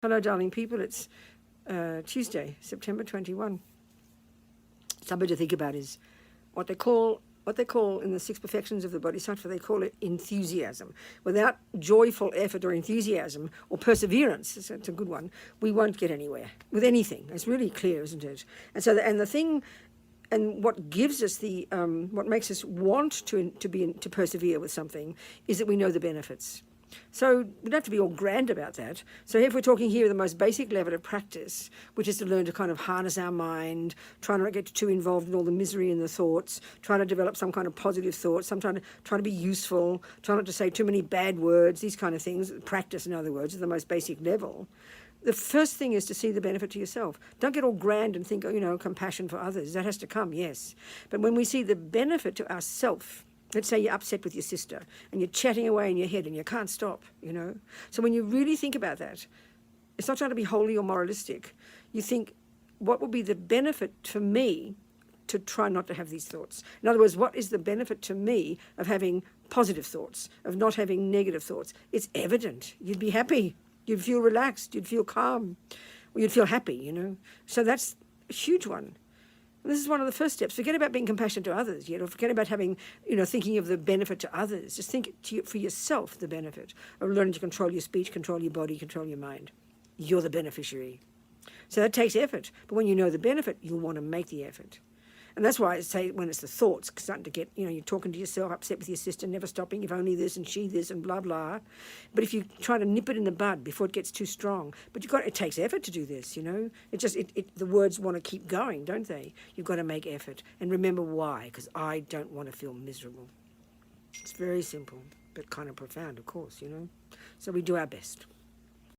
Hello, darling people. It's Tuesday, September 21. Something to think about is what they call in the six perfections of the Bodhisattva, they call it enthusiasm. Without joyful effort or enthusiasm or perseverance, it's a good one, we won't get anywhere with anything. It's really clear, isn't it? And so, and what gives us what makes us want to persevere with something is that we know the benefits. So we don't have to be all grand about that. So if we're talking here at the most basic level of practice, which is to learn to kind of harness our mind, try not to get too involved in all the misery in the thoughts, try to develop some kind of positive thoughts, sometimes try to be useful, try not to say too many bad words, these kind of things, practice in other words, at the most basic level. The first thing is to see the benefit to yourself. Don't get all grand and think, compassion for others. That has to come, yes. But when we see the benefit to ourself, let's say you're upset with your sister and you're chatting away in your head and you can't stop, So when you really think about that, it's not trying to be holy or moralistic. You think, what would be the benefit for me to try not to have these thoughts? In other words, what is the benefit to me of having positive thoughts, of not having negative thoughts? It's evident. You'd be happy. You'd feel relaxed. You'd feel calm. Or you'd feel happy, So that's a huge one. And this is one of the first steps. Forget about being compassionate to others, or forget about having, thinking of the benefit to others. Just think for yourself the benefit of learning to control your speech, control your body, control your mind. You're the beneficiary. So that takes effort. But when you know the benefit, you'll want to make the effort. And that's why I say when it's the thoughts, starting to get, you're talking to yourself, upset with your sister, never stopping, if only this and she this and blah, blah. But if you try to nip it in the bud before it gets too strong, but it takes effort to do this, the words want to keep going, don't they? You've got to make effort. And remember why, because I don't want to feel miserable. It's very simple, but kind of profound, of course, So we do our best.